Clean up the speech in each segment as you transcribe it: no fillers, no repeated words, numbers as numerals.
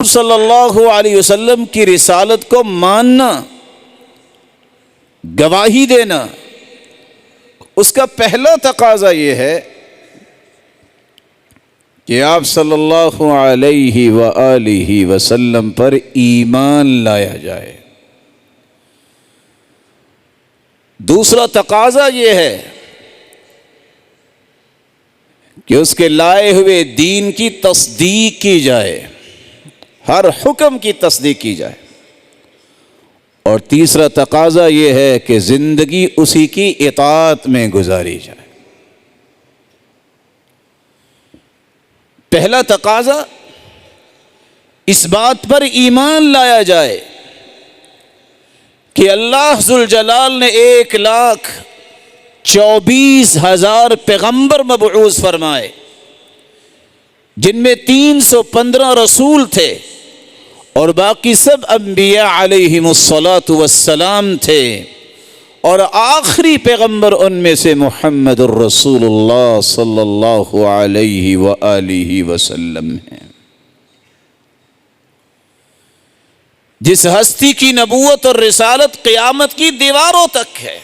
صلی اللہ علیہ وسلم کی رسالت کو ماننا، گواہی دینا، اس کا پہلا تقاضا یہ ہے کہ آپ صلی اللہ علیہ وآلہ وسلم پر ایمان لایا جائے۔ دوسرا تقاضا یہ ہے کہ اس کے لائے ہوئے دین کی تصدیق کی جائے، ہر حکم کی تصدیق کی جائے۔ اور تیسرا تقاضا یہ ہے کہ زندگی اسی کی اطاعت میں گزاری جائے۔ پہلا تقاضا اس بات پر ایمان لایا جائے کہ اللہ ذوالجلال نے 1,24,000 پیغمبر مبعوث فرمائے، جن میں 315 رسول تھے اور باقی سب انبیاء علیہم الصلاۃ والسلام تھے، اور آخری پیغمبر ان میں سے محمد الرسول اللہ صلی اللہ علیہ وآلہ وسلم ہیں، جس ہستی کی نبوت اور رسالت قیامت کی دیواروں تک ہے۔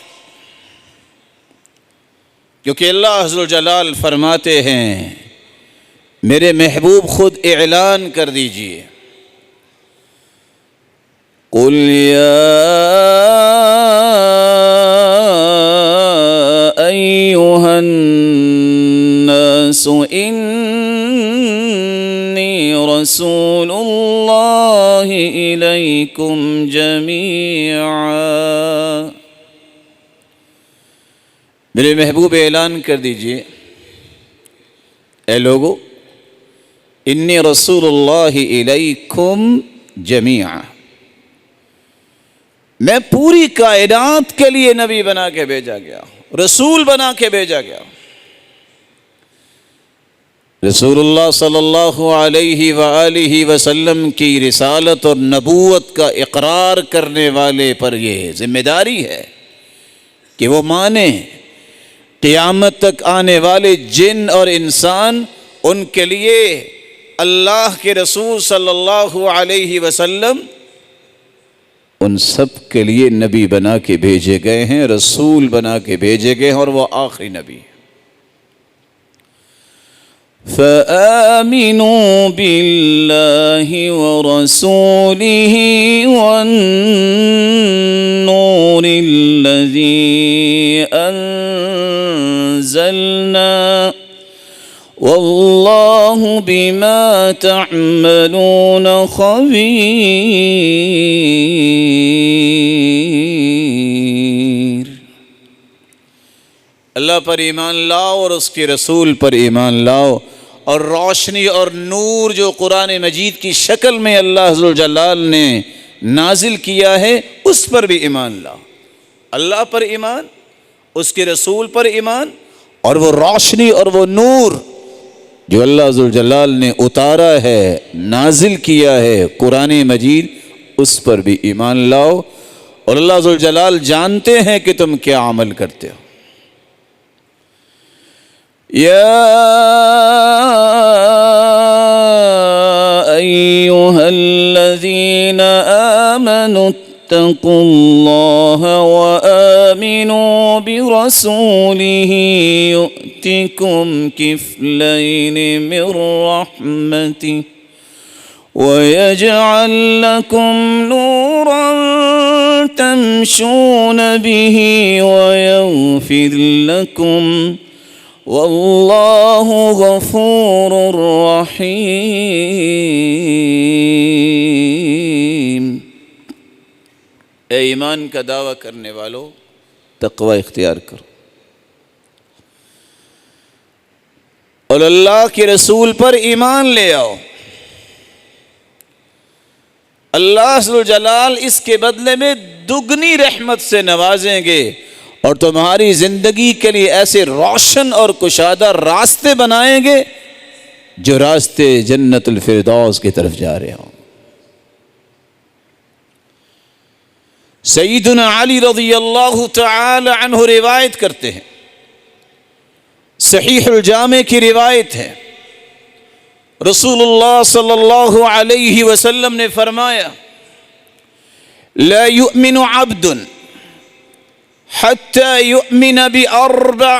کیونکہ اللہ عز و جلال فرماتے ہیں، میرے محبوب خود اعلان کر دیجئے، قُلْ يَا أَيُّهَا النَّاسُ إِنِّي رَسُولُ اللَّهِ إِلَيْكُمْ جَمِيعًا۔ میرے محبوب اعلان کر دیجئے، اے لوگو، انی رسول اللہ الیکم جمیعا، میں پوری کائنات کے لیے نبی بنا کے بھیجا گیا، رسول بنا کے بھیجا گیا۔ رسول اللہ صلی اللہ علیہ وآلہ وسلم کی رسالت اور نبوت کا اقرار کرنے والے پر یہ ذمہ داری ہے کہ وہ مانے قیامت تک آنے والے جن اور انسان ان کے لیے اللہ کے رسول صلی اللہ علیہ وسلم ان سب کے لیے نبی بنا کے بھیجے گئے ہیں، رسول بنا کے بھیجے گئے ہیں، اور وہ آخری نبی ہے۔ فآمنوا باللہ ورسولہ والنور الذی انزلنا واللہ بما تعملون خبیر۔ اللہ پر ایمان لاؤ اور اس کے رسول پر ایمان لاؤ، اور روشنی اور نور جو قرآن مجید کی شکل میں اللہ ذوالجلال نے نازل کیا ہے اس پر بھی ایمان لاؤ۔ اللہ پر ایمان، اس کے رسول پر ایمان، اور وہ روشنی اور وہ نور جو اللہ ذوالجلال نے اتارا ہے، نازل کیا ہے، قرآن مجید، اس پر بھی ایمان لاؤ۔ اور اللہ ذوالجلال جانتے ہیں کہ تم کیا عمل کرتے ہو۔ یا ایھا الذین آمنوا اتقوا اللہ وآمنوا برسولہ یؤتکم کفلین من رحمتہ وَيَجْعَلْ لَكُمْ نُورًا تَمْشُونَ بِهِ وَيَغْفِرْ لَكُمْ وَاللَّهُ غَفُورٌ رَحِيمٌ۔ اے ایمان کا دعویٰ کرنے والو، تقوی اختیار کرو اور اللہ کے رسول پر ایمان لے آؤ۔ اللہ ذوالجلال اس کے بدلے میں دگنی رحمت سے نوازیں گے اور تمہاری زندگی کے لیے ایسے روشن اور کشادہ راستے بنائیں گے جو راستے جنت الفردوس کی طرف جا رہے ہوں۔ سیدنا علی رضی اللہ تعالی عنہ روایت کرتے ہیں، صحیح الجامع کی روایت ہے، رسول اللہ صلی اللہ علیہ وسلم نے فرمایا لا یؤمن عبد حتی یؤمن بأربع،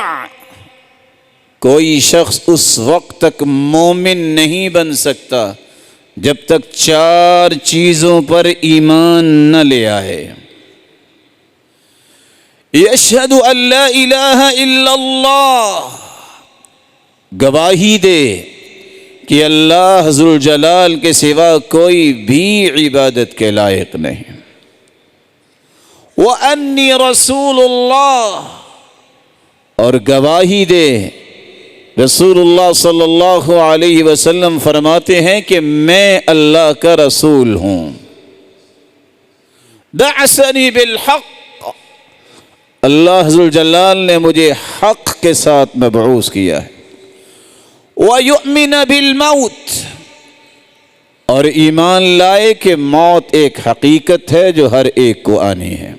کوئی شخص اس وقت تک مومن نہیں بن سکتا جب تک 4 چیزوں پر ایمان نہ لے آئے۔ یشہد ان لا الہ الا اللہ، گواہی دے کہ اللہ ذوالجلال کے سوا کوئی بھی عبادت کے لائق نہیں، وَأَنِّي رَسُولُ اللَّهِ، اور گواہی دے رسول اللہ صلی اللہ علیہ وسلم فرماتے ہیں کہ میں اللہ کا رسول ہوں۔ بَعَثَنِي بِالْحَقِّ، اللہ ذوالجلال نے مجھے حق کے ساتھ مبعوث کیا ہے۔ وَيُؤْمِنَ بِالْمَوْتِ، اور ایمان لائے کہ موت ایک حقیقت ہے جو ہر ایک کو آنی ہے۔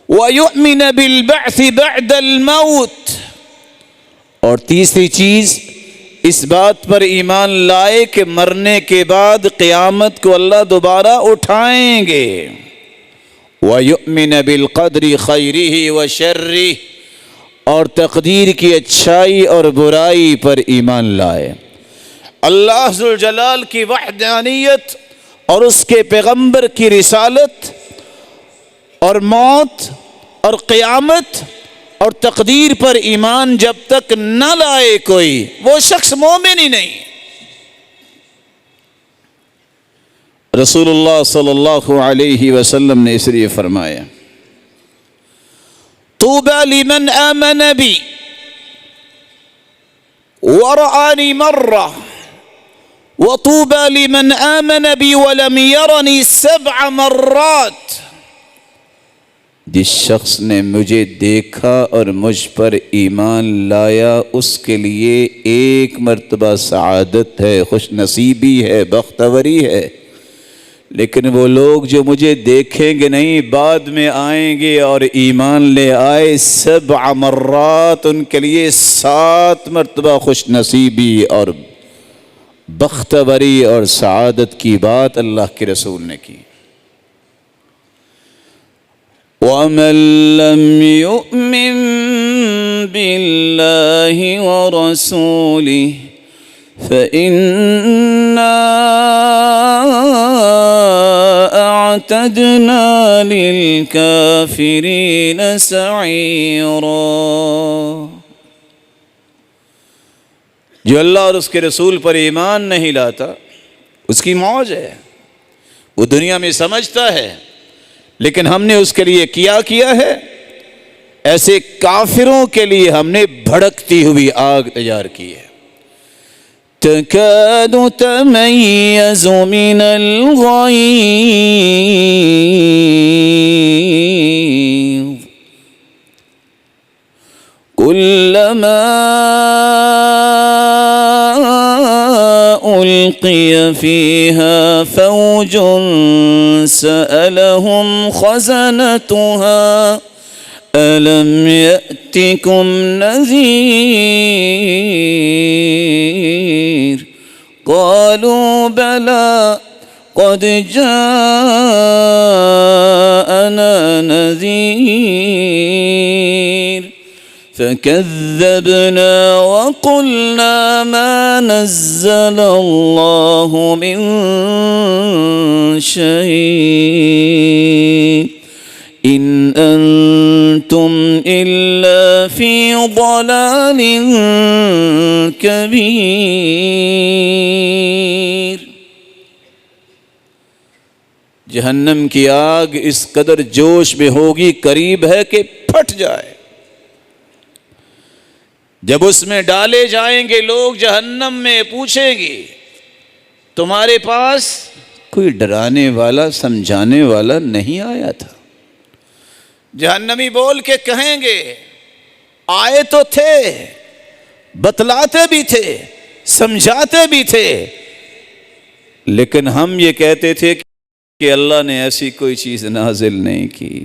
وَيُؤْمِنَ بِالْبَعْثِ بَعْدَ الْمَوْتِ، اور تیسری چیز اس بات پر ایمان لائے کہ مرنے کے بعد قیامت کو اللہ دوبارہ اٹھائیں گے۔ وَيُؤْمِنَ بِالْقَدْرِ خَيْرِهِ وَشَرِّهِ، اور تقدیر کی اچھائی اور برائی پر ایمان لائے۔ اللہ ذوالجلال کی وحدانیت اور اس کے پیغمبر کی رسالت اور موت اور قیامت اور تقدیر پر ایمان جب تک نہ لائے کوئی، وہ شخص مومن ہی نہیں۔ رسول اللہ صلی اللہ علیہ وسلم نے اس لیے فرمایا طوبى لمن آمن بي ورآني مرة وطوبى لمن آمن بي ولم يرني 7 مرات، جس شخص نے مجھے دیکھا اور مجھ پر ایمان لایا اس کے لیے 1 مرتبہ سعادت ہے، خوش نصیبی ہے، بختوری ہے۔ لیکن وہ لوگ جو مجھے دیکھیں گے نہیں، بعد میں آئیں گے اور ایمان لے آئے 7 مرات، ان کے لیے 7 مرتبہ خوش نصیبی اور بختوری اور سعادت کی بات اللہ کے رسول نے کی۔ وَمَن لَّمْ يُؤْمِن بِاللَّهِ وَرَسُولِهِ فَإِنَّا أَعْتَدْنَا لِلْكَافِرِينَ سَعِيرًا، جو اللہ اور اس کے رسول پر ایمان نہیں لاتا اس کی موج ہے، وہ دنیا میں سمجھتا ہے، لیکن ہم نے اس کے لیے کیا ہے، ایسے کافروں کے لیے ہم نے بھڑکتی ہوئی آگ تیار کی ہے۔ تکاد تمیز من الغیظ کلما القی فیہا فوج سألہم خزنتها أَلَمْ يَأْتِكُمْ نَذِيرٌ قَالُوا بَلَى قَدْ جَاءَنَا نَذِيرٌ فَكَذَّبْنَا وَقُلْنَا مَا نَزَّلَ اللَّهُ مِن شَيْءٍ إِنْ أَنْتُمْ إِلَّا فِي ضَلَالٍ كَبِيرٍ۔ جہنم کی آگ اس قدر جوش میں ہوگی، قریب ہے کہ پھٹ جائے۔ جب اس میں ڈالے جائیں گے لوگ جہنم میں، پوچھیں گے تمہارے پاس کوئی ڈرانے والا سمجھانے والا نہیں آیا تھا؟ جہنمی بول کے کہیں گے آئے تو تھے، بتلاتے بھی تھے، سمجھاتے بھی تھے، لیکن ہم یہ کہتے تھے کہ اللہ نے ایسی کوئی چیز نازل نہیں کی۔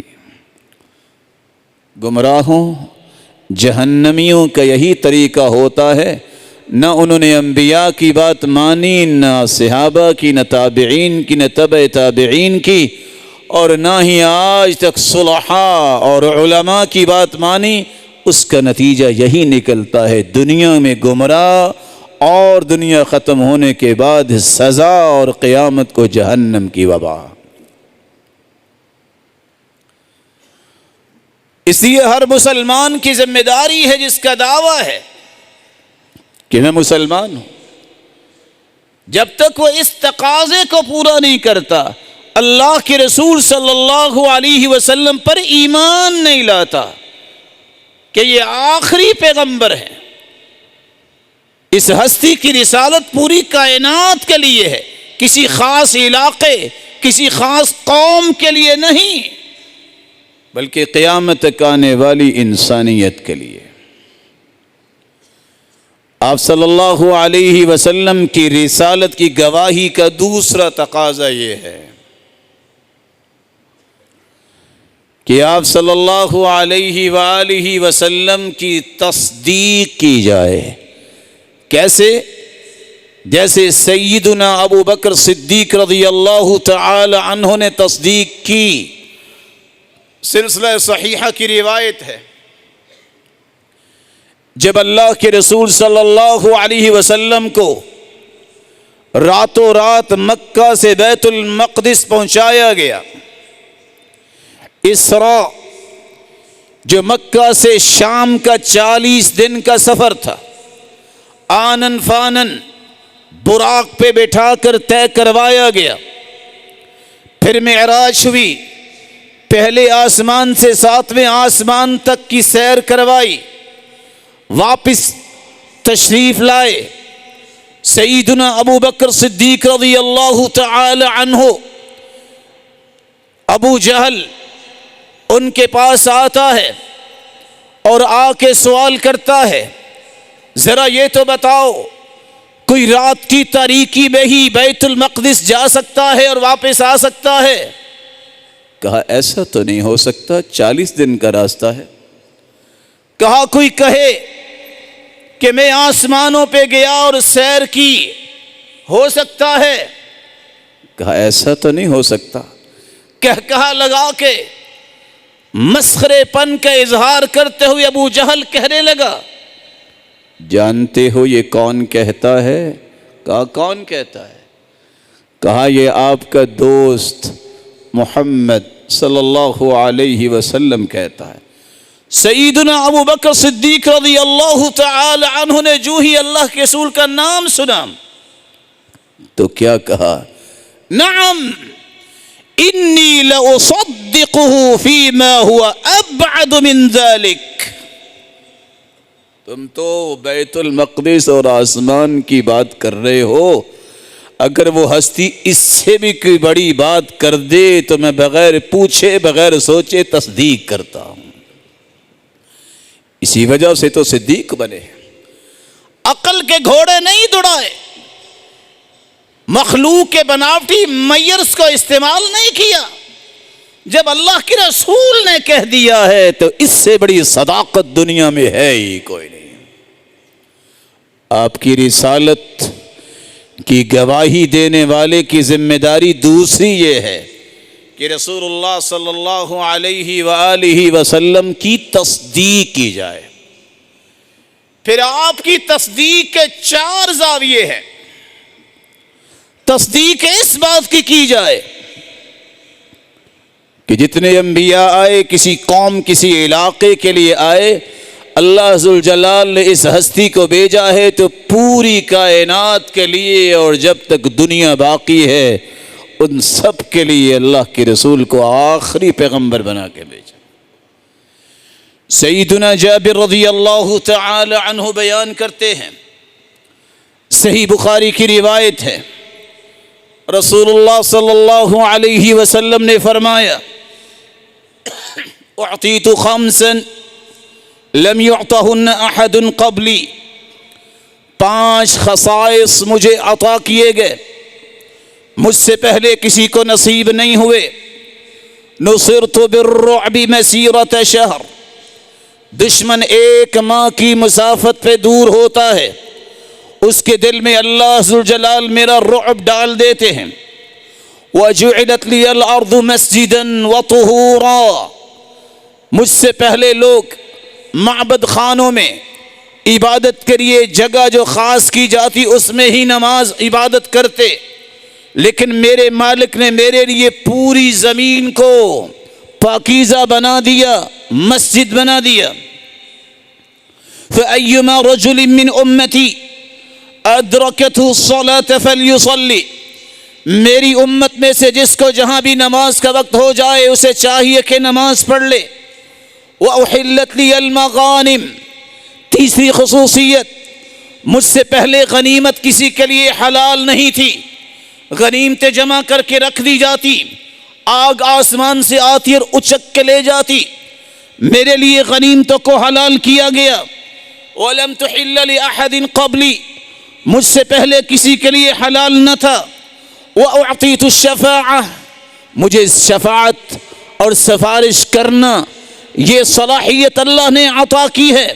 گمراہوں، جہنمیوں کا یہی طریقہ ہوتا ہے، نہ انہوں نے انبیاء کی بات مانی، نہ صحابہ کی، نہ تابعین کی، نہ تبع تابعین کی، اور نہ ہی آج تک صلحاء اور علماء کی بات مانی۔ اس کا نتیجہ یہی نکلتا ہے دنیا میں گمراہ اور دنیا ختم ہونے کے بعد سزا اور قیامت کو جہنم کی وبا۔ اس لیے ہر مسلمان کی ذمہ داری ہے، جس کا دعویٰ ہے کہ میں مسلمان ہوں، جب تک وہ اس تقاضے کو پورا نہیں کرتا، اللہ کے رسول صلی اللہ علیہ وسلم پر ایمان نہیں لاتا کہ یہ آخری پیغمبر ہے، اس ہستی کی رسالت پوری کائنات کے لیے ہے، کسی خاص علاقے، کسی خاص قوم کے لیے نہیں، بلکہ قیامت تک آنے والی انسانیت کے لیے۔ آپ صلی اللہ علیہ وسلم کی رسالت کی گواہی کا دوسرا تقاضا یہ ہے کہ آپ صلی اللہ علیہ وآلہ وسلم کی تصدیق کی جائے۔ کیسے؟ جیسے سیدنا ابو بکر صدیق رضی اللہ تعالی عنہ نے تصدیق کی۔ سلسلہ صحیحہ کی روایت ہے، جب اللہ کے رسول صلی اللہ علیہ وسلم کو راتوں رات مکہ سے بیت المقدس پہنچایا گیا، اسراء جو مکہ سے شام کا 40 دن کا سفر تھا، آنن فانن براق پہ بٹھا کر طے کروایا گیا۔ پھر معراج ہوئی، پہلے آسمان سے 7ویں آسمان تک کی سیر کروائی، واپس تشریف لائے۔ سیدنا ابو بکر صدیق رضی اللہ تعالی عنہ، ابو جہل ان کے پاس آتا ہے اور آ کے سوال کرتا ہے، ذرا یہ تو بتاؤ کوئی رات کی تاریکی میں ہی بیت المقدس جا سکتا ہے اور واپس آ سکتا ہے؟ کہا ایسا تو نہیں ہو سکتا، 40 دن کا راستہ ہے۔ کہا کوئی کہے کہ میں آسمانوں پہ گیا اور سیر کی، ہو سکتا ہے؟ کہا ایسا تو نہیں ہو سکتا۔ کہا لگا کے مسخرے پن کا اظہار کرتے ہوئے ابو جہل کہنے لگا، جانتے ہو یہ کون کہتا ہے؟ کہا کون کہتا ہے؟ کہا یہ آپ کا دوست محمد صلی اللہ علیہ وسلم کہتا ہے۔ سیدنا ابو بکر صدیق رضی اللہ تعالی عنہ نے جو ہی اللہ کے رسول کا نام سنا تو کیا کہا؟ نعم انی لأصدقه فيما هو ابعد من ذلك۔ تم تو بیت المقدس اور آسمان کی بات کر رہے ہو، اگر وہ ہستی اس سے بھی کوئی بڑی بات کر دے تو میں بغیر پوچھے بغیر سوچے تصدیق کرتا ہوں۔ اسی وجہ سے تو صدیق بنے، عقل کے گھوڑے نہیں دوڑائے، مخلوق کے بناوٹی میئرز کو استعمال نہیں کیا۔ جب اللہ کے رسول نے کہہ دیا ہے تو اس سے بڑی صداقت دنیا میں ہے ہی کوئی نہیں۔ آپ کی رسالت کی گواہی دینے والے کی ذمہ داری دوسری یہ ہے کہ رسول اللہ صلی اللہ علیہ وآلہ وسلم کی تصدیق کی جائے۔ پھر آپ کی تصدیق کے 4 زاویے ہیں۔ تصدیق اس بات کی جائے کہ جتنے انبیاء آئے، کسی قوم کسی علاقے کے لیے آئے، اللہ ذوالجلال نے اس ہستی کو بھیجا ہے تو پوری کائنات کے لیے، اور جب تک دنیا باقی ہے ان سب کے لیے اللہ کے رسول کو آخری پیغمبر بنا کے بھیجا۔ سیدنا جابر رضی اللہ تعالی عنہ بیان کرتے ہیں، صحیح بخاری کی روایت ہے، رسول اللہ صلی اللہ علیہ وسلم نے فرمایا، اعطیت خمسا لم يعطهن احد قبلی، 5 خصائص مجھے عطا کیے گئے، مجھ سے پہلے کسی کو نصیب نہیں ہوئے۔ نصرت بالرعب مسیرۃ شہر، دشمن 1 ماہ کی مسافت پہ دور ہوتا ہے، اس کے دل میں اللہ ذوالجلال میرا رعب ڈال دیتے ہیں۔ وَجُعِلَتْ لِيَ الْأَرْضُ مَسْجِدًا وَطُهُورًا، مجھ سے پہلے لوگ معبد خانوں میں عبادت کے لیے جگہ جو خاص کی جاتی اس میں ہی نماز عبادت کرتے، لیکن میرے مالک نے میرے لیے پوری زمین کو پاکیزہ بنا دیا، مسجد بنا دیا۔ فَأَيُّمَا رَجُلٍ مِّنْ أُمَّتِي أَدْرَكَتْهُ الصَّلَاةَ فَلْيُصَلِّ، میری امت میں سے جس کو جہاں بھی نماز کا وقت ہو جائے اسے چاہیے کہ نماز پڑھ لے۔ وَأُحِلَّتْ لِيَ الْمَغَانِمُ، تیسری خصوصیت، مجھ سے پہلے غنیمت کسی کے لیے حلال نہیں تھی، غنیمتیں جمع کر کے رکھ دی جاتی، آگ آسمان سے آتی اور اچک کے لے جاتی، میرے لیے غنیمتوں کو حلال کیا گیا۔ وَلَمْ تُحِلَّ لِأَحَدٍ قَبْلِي، مجھ سے پہلے کسی کے لیے حلال نہ تھا۔ وَأُعْطِيتُ الشَّفَاعَةَ، مجھے شفاعت اور سفارش کرنا یہ صلاحیت اللہ نے عطا کی ہے،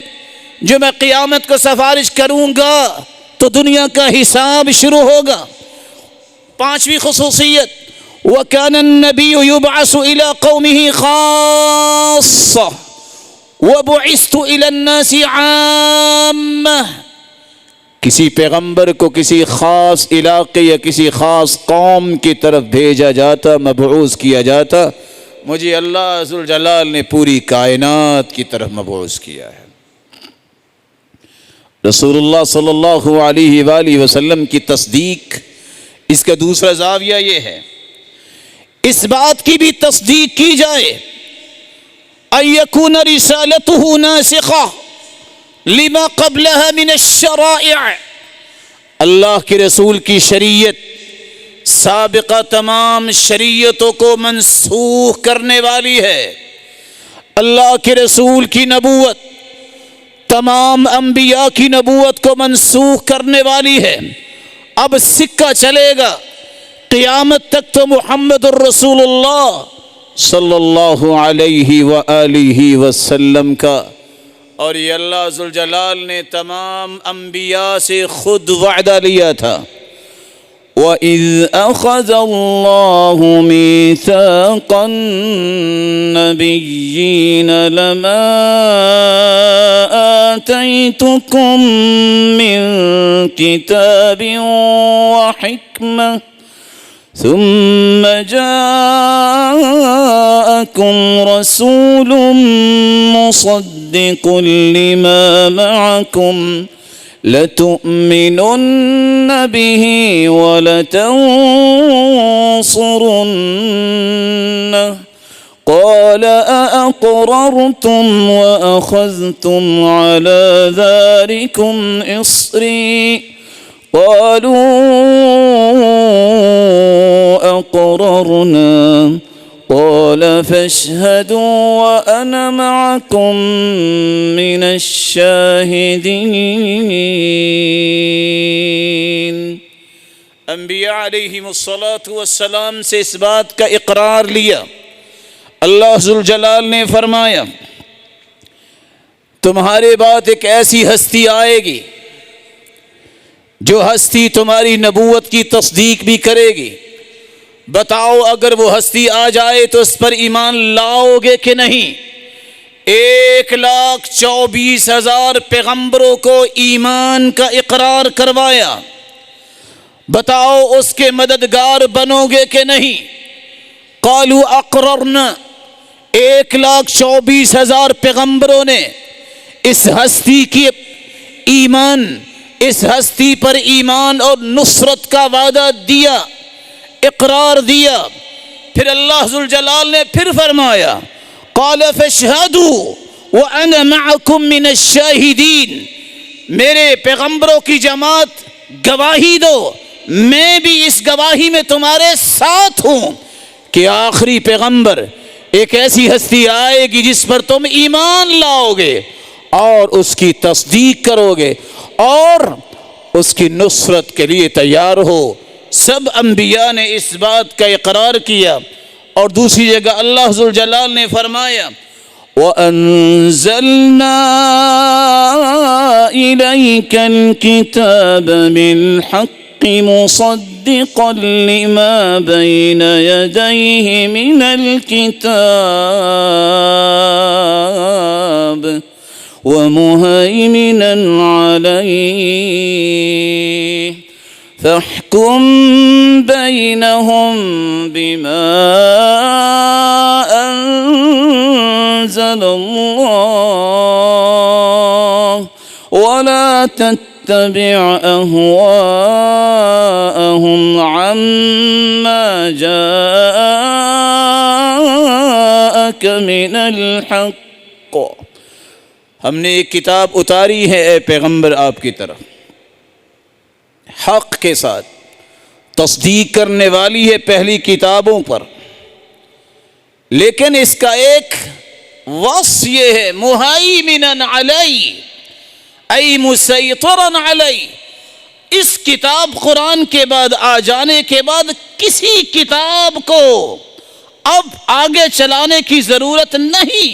جو میں قیامت کو سفارش کروں گا تو دنیا کا حساب شروع ہوگا۔ پانچویں خصوصیت، وَكَانَ النَّبِيُّ يُبْعَثُ إِلَىٰ قَوْمِهِ خَاصَّةً وَبُعِثْتُ إِلَى النَّاسِ عَامَّةً، کسی پیغمبر کو کسی خاص علاقے یا کسی خاص قوم کی طرف بھیجا جاتا، مبعوث کیا جاتا، مجھے اللہ ذوالجلال نے پوری کائنات کی طرف مبعوث کیا ہے۔ رسول اللہ صلی اللہ علیہ وآلہ وسلم کی تصدیق، اس کا دوسرا زاویہ یہ ہے، اس بات کی بھی تصدیق کی جائے ان یکون رسالتہ ناسخہ لما قبلها من الشرائع، اللہ کے رسول کی شریعت سابقہ تمام شریعتوں کو منسوخ کرنے والی ہے۔ اللہ کے رسول کی نبوت تمام انبیاء کی نبوت کو منسوخ کرنے والی ہے۔ اب سکہ چلے گا قیامت تک تو محمد الرسول اللہ صلی اللہ علیہ وآلہ وسلم کا، اور یہ اللہ ذوالجلال نے تمام انبیاء سے خود وعدہ لیا تھا۔ وَإِذْ أَخَذَ اللَّهُ مِيثَاقَ النَّبِيِّينَ لَمَا آتَيْتُكُم مِّن كِتَابٍ وَحِكْمَةٍ ثُمَّ جَاءَكُمْ رَسُولٌ مُصَدِّقٌ لِّمَا مَعَكُمْ لَتُؤْمِنُنَّ بِهِ وَلَتَنصُرُنَّهُ قَالَ أَأَقْرَرْتُمْ وَأَخَذْتُمْ عَلَى ذَلِكُمْ إِصْرِي قَالُوا أَقْرَرْنَا قَالَ فَاشْهَدُوا وَأَنَا مَعَكُمْ مِنَ الشَّاهِدِينَ۔ انبیاء علیہم الصلاۃ والسلام سے اس بات کا اقرار لیا۔ اللہ ذوالجلال نے فرمایا تمہارے بعد ایک ایسی ہستی آئے گی جو ہستی تمہاری نبوت کی تصدیق بھی کرے گی، بتاؤ اگر وہ ہستی آ جائے تو اس پر ایمان لاؤ گے کہ نہیں؟ 1,24,000 پیغمبروں کو ایمان کا اقرار کروایا، بتاؤ اس کے مددگار بنو گے کہ نہیں؟ قالوا اقررنا، 1,24,000 پیغمبروں نے اس ہستی کی ایمان، اس ہستی پر ایمان اور نصرت کا وعدہ دیا، اقرار دیا۔ پھر اللہ ذوالجلال نے پھر فرمایا قال فاشهدوا وانا معكم من الشاهدين، میرے پیغمبروں کی جماعت گواہی دو، میں بھی اس گواہی میں تمہارے ساتھ ہوں کہ آخری پیغمبر ایک ایسی ہستی آئے گی جس پر تم ایمان لاؤ گے اور اس کی تصدیق کرو گے اور اس کی نصرت کے لیے تیار ہو۔ سب انبیاء نے اس بات کا اقرار کیا۔ اور دوسری جگہ اللہ ذوالجلال نے فرمایا وَأَنزَلْنَا إِلَيْكَ الْكِتَابَ بِالْحَقِّ مُصَدِّقًا لِمَا بَيْنَ يَدَيْهِ مِنَ الْكِتَابِ وَمُهَيْمِنًا عَلَيْهِ فَاحْكُم بَيْنَهُم بِمَا أَنزَلَ اللَّهُ وَلَا تَتَّبِعْ أَهْوَاءَهُمْ عَمَّا جَاءَكَ مِنَ الْحَقِّ۔ ہم نے ایک کتاب اتاری ہے اے پیغمبر آپ کی طرف، حق کے ساتھ، تصدیق کرنے والی ہے پہلی کتابوں پر، لیکن اس کا ایک وصف یہ ہے مہیمنن علی، ای مسیطرن علی۔ اس کتاب قرآن کے بعد آ جانے کے بعد کسی کتاب کو اب آگے چلانے کی ضرورت نہیں،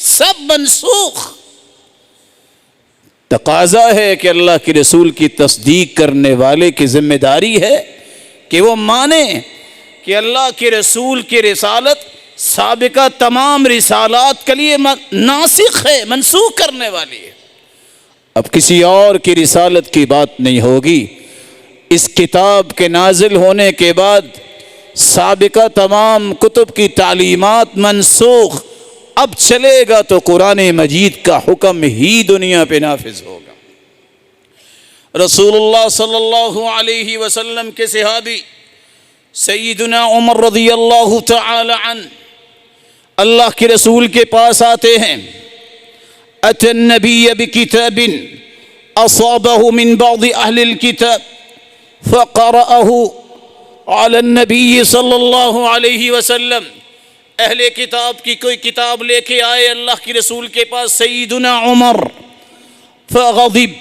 سب منسوخ۔ تقاضا ہے کہ اللہ کے رسول کی تصدیق کرنے والے کی ذمہ داری ہے کہ وہ مانے کہ اللہ کے رسول کی رسالت سابقہ تمام رسالات کے لیے ناسخ ہے، منسوخ کرنے والی ہے۔ اب کسی اور کی رسالت کی بات نہیں ہوگی۔ اس کتاب کے نازل ہونے کے بعد سابقہ تمام کتب کی تعلیمات منسوخ، اب چلے گا تو قرآن مجید کا حکم ہی دنیا پہ نافذ ہوگا۔ رسول اللہ صلی اللہ علیہ وسلم کے صحابی سیدنا عمر رضی اللہ تعالی عنہ اللہ کے رسول کے پاس آتے ہیں۔ اتى النبي بكتاب اصابه من بعض اهل الكتاب فقرأه على النبي صلی اللہ علیہ وسلم۔ اہل کتاب کی کوئی کتاب لے کے آئے اللہ کے رسول کے پاس سیدنا عمر، فغضب،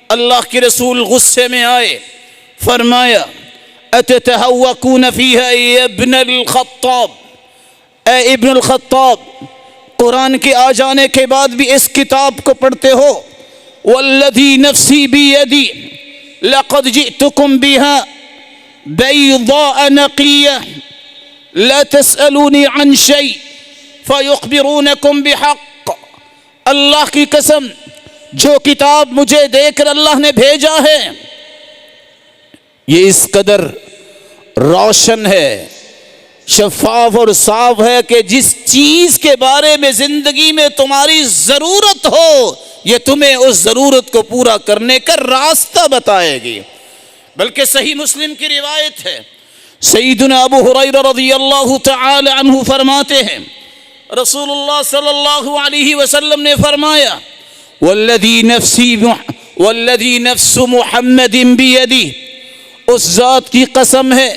اللہ کے رسول غصے میں آئے، فرمایا اتتہوکون فیہا ای ابن الخطاب، اے ابن الخطاب، قرآن کے آ جانے کے بعد بھی اس کتاب کو پڑھتے ہو؟ والذی نفسی بیدی لقد جئتکم بها بیضاء نقیہ لا تسألونی عن شیء فیخبرونکم بحق۔ اللہ کی قسم، جو کتاب مجھے دے کر اللہ نے بھیجا ہے یہ اس قدر روشن ہے، شفاف اور صاف ہے کہ جس چیز کے بارے میں زندگی میں تمہاری ضرورت ہو یہ تمہیں اس ضرورت کو پورا کرنے کا راستہ بتائے گی۔ بلکہ صحیح مسلم کی روایت ہے، سیدنا ابو ہریرہ رضی اللہ تعالی عنہ فرماتے ہیں رسول اللہ صلی اللہ علیہ وسلم نے فرمایا والذی نفس محمد بیدی، اس ذات کی قسم ہے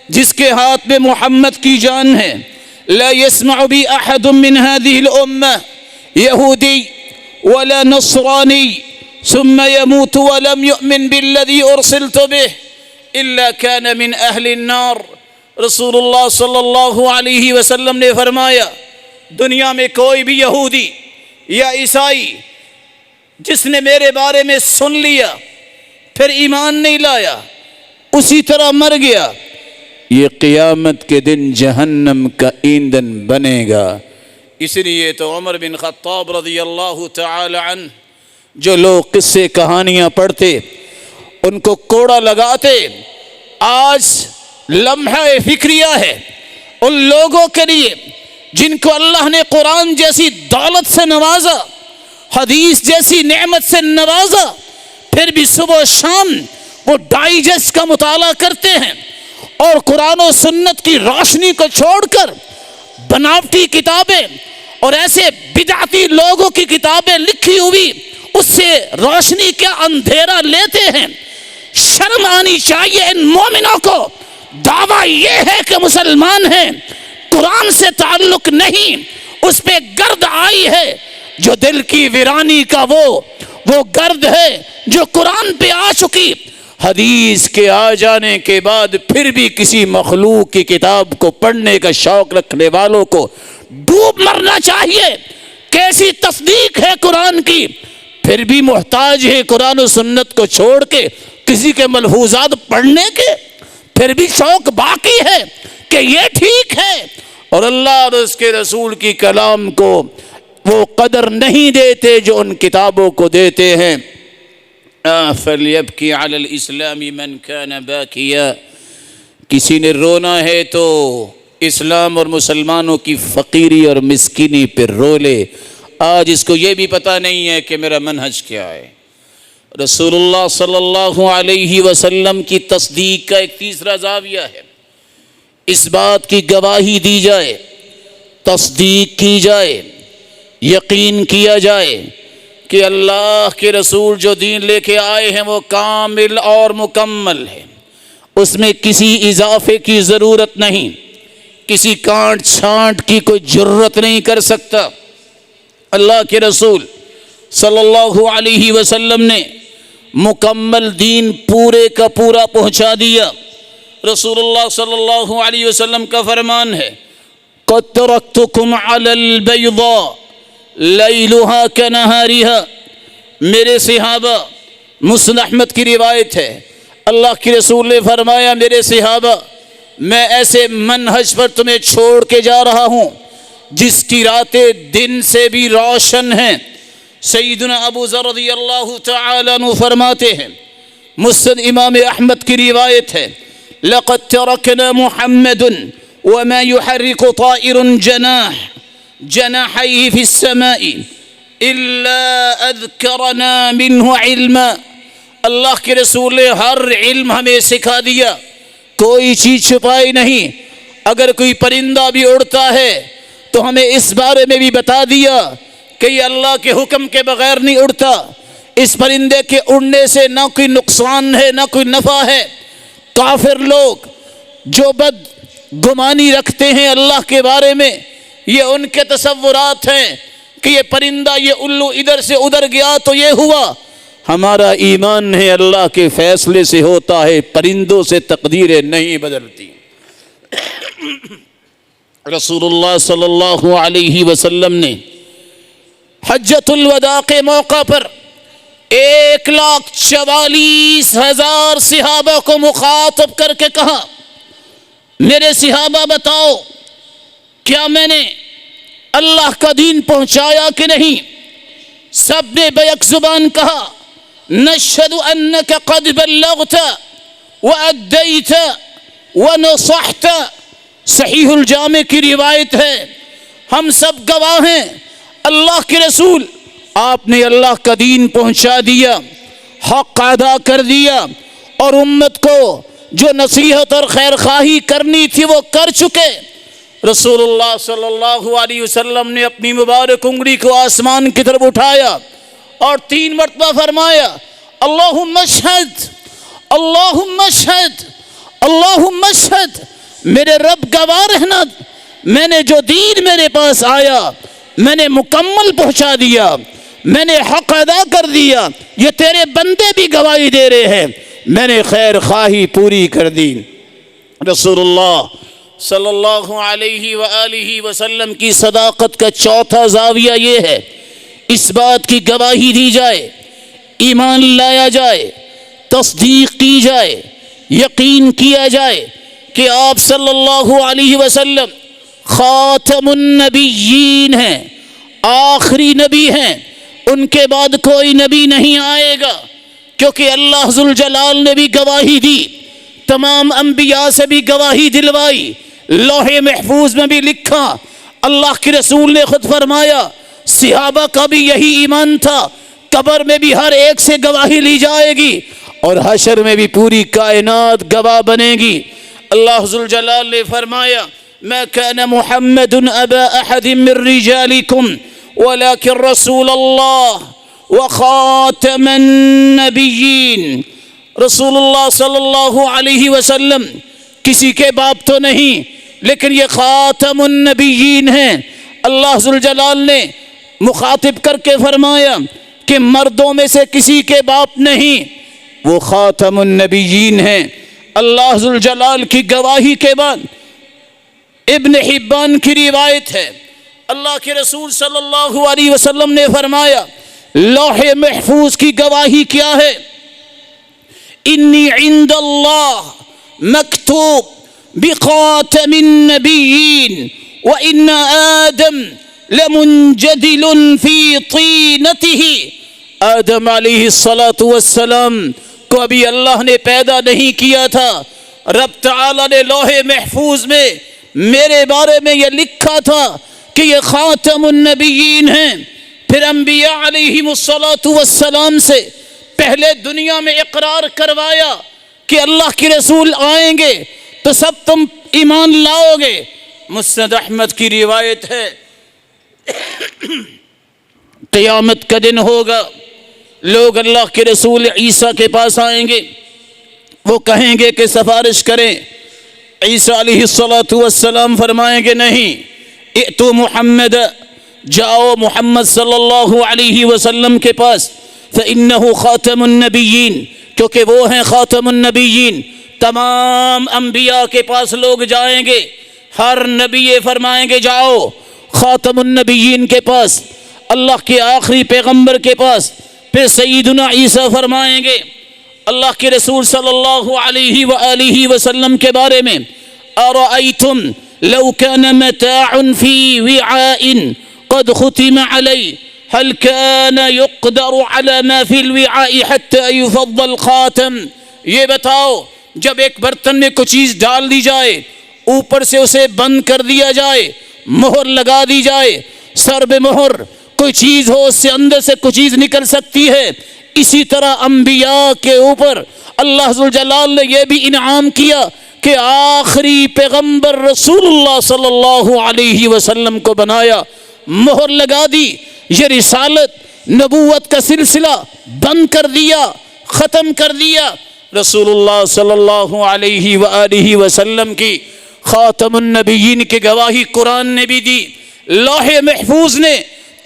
جس کے ہاتھ میں محمد کی جان ہے، لا يسمع بی احد من هذه الامہ یہودی ولا نصرانی ثم يموت ولم يؤمن بالذی ارسلت به الا كان من اہل النار۔ رسول اللہ صلی اللہ علیہ وسلم نے فرمایا دنیا میں کوئی بھی یہودی یا عیسائی جس نے میرے بارے میں سن لیا پھر ایمان نہیں لایا اسی طرح مر گیا، یہ قیامت کے دن جہنم کا ایندھن بنے گا۔ اس لیے تو عمر بن خطاب رضی اللہ تعالی عنہ جو لوگ قصے کہانیاں پڑھتے ان کو کوڑا لگاتے، آج لمحہ فکریہ ہے ان لوگوں کے لیے جن کو اللہ نے قرآن جیسی دولت سے نوازا، حدیث جیسی نعمت سے نوازا، پھر بھی صبح و شام وہ ڈائجسٹ کا مطالعہ کرتے ہیں اور قرآن و سنت کی روشنی کو چھوڑ کر بناوٹی کتابیں اور ایسے بدعتی لوگوں کی کتابیں لکھی ہوئی اس سے روشنی کا اندھیرا لیتے ہیں۔ شرم آنی چاہیے ان مومنوں کو، دعویٰ یہ ہے کہ مسلمان ہیں، قرآن سے تعلق نہیں، اس پہ گرد آئی ہے، جو دل کی ویرانی کا وہ گرد ہے جو قرآن پہ آ چکی۔ حدیث کے آ جانے کے بعد پھر بھی کسی مخلوق کی کتاب کو پڑھنے کا شوق رکھنے والوں کو ڈوب مرنا چاہیے، کیسی تصدیق ہے قرآن کی، پھر بھی محتاج ہے قرآن و سنت کو چھوڑ کے کسی کے ملفوظات پڑھنے کے، پھر بھی شوق باقی ہے کہ یہ ٹھیک ہے، اور اللہ اور اس کے رسول کی کلام کو وہ قدر نہیں دیتے جو ان کتابوں کو دیتے ہیں۔ فَلْيَبْكِ عَلَى الْإِسْلَامِ مَنْ كَانَ بَاكِيًا، کسی نے رونا ہے تو اسلام اور مسلمانوں کی فقیری اور مسکینی پر رو لے۔ آج اس کو یہ بھی پتہ نہیں ہے کہ میرا منہج کیا ہے۔ رسول اللہ صلی اللہ علیہ وسلم کی تصدیق کا ایک تیسرا زاویہ ہے، اس بات کی گواہی دی جائے، تصدیق کی جائے، یقین کیا جائے کہ اللہ کے رسول جو دین لے کے آئے ہیں وہ کامل اور مکمل ہے، اس میں کسی اضافے کی ضرورت نہیں، کسی کانٹ چھانٹ کی کوئی جرت نہیں کر سکتا۔ اللہ کے رسول صلی اللہ علیہ وسلم نے مکمل دین پورے کا پورا پہنچا دیا۔ رسول اللہ صلی اللہ علیہ وسلم کا فرمان ہے، قد ترکتکم علی البیضاء لیلها کنہارها، میرے صحابہ، مسند احمد کی روایت ہے، اللہ کے رسول نے فرمایا میرے صحابہ میں ایسے منہج پر تمہیں چھوڑ کے جا رہا ہوں جس کی راتیں دن سے بھی روشن ہیں۔ سیدنا ابو ذر رضی اللہ تعالیٰ عنہ فرماتے ہیں، مسند امام احمد کی روایت ہے، لقد ترکنا محمد وما يحرك طائر جناحيه في السماء الا اذكرنا منه علما، اللہ کے رسول نے ہر علم ہمیں سکھا دیا، کوئی چیز چھپائی نہیں، اگر کوئی پرندہ بھی اڑتا ہے تو ہمیں اس بارے میں بھی بتا دیا کہ یہ اللہ کے حکم کے بغیر نہیں اڑتا، اس پرندے کے اڑنے سے نہ کوئی نقصان ہے نہ کوئی نفع ہے۔ کافر لوگ جو بد گمانی رکھتے ہیں اللہ کے بارے میں، یہ ان کے تصورات ہیں کہ یہ پرندہ، یہ الو ادھر سے ادھر گیا تو یہ ہوا۔ ہمارا ایمان ہے اللہ کے فیصلے سے ہوتا ہے، پرندوں سے تقدیریں نہیں بدلتی۔ رسول اللہ صلی اللہ علیہ وسلم نے حجۃ الوداع کے موقع پر 1,44,000 صحابہ کو مخاطب کر کے کہا، میرے صحابہ بتاؤ کیا میں نے اللہ کا دین پہنچایا کہ نہیں؟ سب نے بیک زبان کہا، نشہد انک قد بلغت وادیت ونصحت۔ صحیح الجامع کی روایت ہے، ہم سب گواہ ہیں اللہ کے رسول آپ نے اللہ کا دین پہنچا دیا، حق ادا کر دیا، اور امت کو جو نصیحت اور خیر خواہی کرنی تھی وہ کر چکے۔ رسول اللہ صلی اللہ علیہ وسلم نے اپنی مبارک انگلی کو آسمان کی طرف اٹھایا اور 3 مرتبہ فرمایا، اللہم اشہد، اللہم اشہد، اللہم اشہد، میرے رب گواہ رہنا، میں نے جو دین میرے پاس آیا میں نے مکمل پہنچا دیا، میں نے حق ادا کر دیا، یہ تیرے بندے بھی گواہی دے رہے ہیں، میں نے خیر خواہی پوری کر دی۔ رسول اللہ صلی اللہ علیہ وآلہ وسلم کی صداقت کا چوتھا زاویہ یہ ہے، اس بات کی گواہی دی جائے، ایمان لایا جائے، تصدیق کی جائے، یقین کیا جائے کہ آپ صلی اللہ علیہ وسلم خاتم النبیین ہیں، آخری نبی ہیں، ان کے بعد کوئی نبی نہیں آئے گا، کیونکہ اللہ ذوالجلال نے بھی گواہی دی، تمام انبیاء سے بھی گواہی دلوائی، لوح محفوظ میں بھی لکھا، اللہ کے رسول نے خود فرمایا، صحابہ کا بھی یہی ایمان تھا، قبر میں بھی ہر ایک سے گواہی لی جائے گی اور حشر میں بھی پوری کائنات گواہ بنے گی۔ اللہ ذوالجلال نے فرمایا، ما كان محمد ابا احد من رجالكم ولكن رسول اللہ وخاتم النبیین۔ رسول اللہ صلی اللہ علیہ وسلم کسی کے باپ تو نہیں، لیکن یہ خاتم النبیین ہیں۔ اللہ ذوالجلال نے مخاطب کر کے فرمایا کہ مردوں میں سے کسی کے باپ نہیں، وہ خاتم النبیین ہیں۔ اللہ ذوالجلال کی گواہی کے بعد ابن حبان کی روایت ہے، اللہ کے رسول صلی اللہ علیہ وسلم نے فرمایا لوح محفوظ کی گواہی کیا ہے؟ انی عند اللہ مکتوب بخاتم النبیین وان آدم لمنجدل فی طینتہ، آدم علیہ السلام کو ابھی اللہ نے پیدا نہیں کیا تھا، رب تعالی نے لوح محفوظ میں میرے بارے میں یہ لکھا تھا کہ یہ خاتم النبیین ہیں۔ پھر انبیاء علیہم السلام سے پہلے دنیا میں اقرار کروایا کہ اللہ کے رسول آئیں گے تو سب تم ایمان لاؤ گے۔ مسند احمد کی روایت ہے قیامت کا دن ہوگا، لوگ اللہ کے رسول عیسیٰ کے پاس آئیں گے، وہ کہیں گے کہ سفارش کریں، عیسیٰ علیہ السلام فرمائیں گے نہیں، ائتوا محمد، جاؤ محمد صلی اللہ علیہ وسلم کے پاس، فإنہ خاتم النبیین، کیونکہ وہ ہیں خاتم النبیین۔ تمام انبیاء کے پاس لوگ جائیں گے، ہر نبی فرمائیں گے جاؤ خاتم النبیین کے پاس، اللہ کے آخری پیغمبر کے پاس۔ پھر سیدنا عیسیٰ فرمائیں گے اللہ کے رسول صلی اللہ علیہ وآلہ وسلم کے بارے میں، ارأیتم لو کان متاع فی وعاء قد ختم علی هل كان يقدر على ما في الوعاء حتى يفض الخاتم، یہ بتاؤ جب ایک برتن میں کوئی چیز ڈال دی جائے، اوپر سے اسے بند کر دیا جائے، مہر لگا دی جائے، سر بے مہر کوئی چیز ہو اس سے اندر سے کوئی چیز نکل سکتی ہے، اسی طرح انبیاء کے اوپر اللہ ذوالجلال نے یہ بھی انعام کیا کہ آخری پیغمبر رسول اللہ صلی اللہ علیہ وسلم کو بنایا، مہر لگا دی، یہ رسالت نبوت کا سلسلہ بند کر دیا، ختم کر دیا۔ رسول اللہ صلی اللہ علیہ وآلہ وسلم کی خاتم النبیین کی گواہی قرآن نے بھی دی، لوح محفوظ نے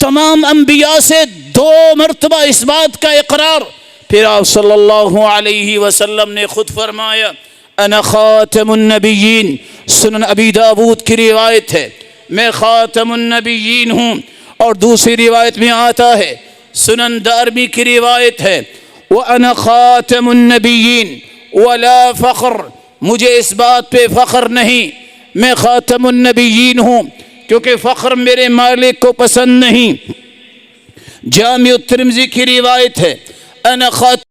تمام انبیاء سے 2 مرتبہ اس بات کا اقرار۔ پھر آپ صلی اللہ علیہ وسلم نے خود فرمایا انا خاتم النبیین، سنن ابی داود کی روایت ہے میں خاتم النبیین ہوں، اور دوسری روایت میں آتا ہے سنن دارمی کی روایت ہے وَأَنَا خَاتَمُ النَّبِيِّينَ وَلَا فَخْرَ، مجھے اس بات پہ فخر نہیں، میں خاتم النبیین ہوں کیونکہ فخر میرے مالک کو پسند نہیں۔ جامع الترمذی کی روایت ہے انا خاتم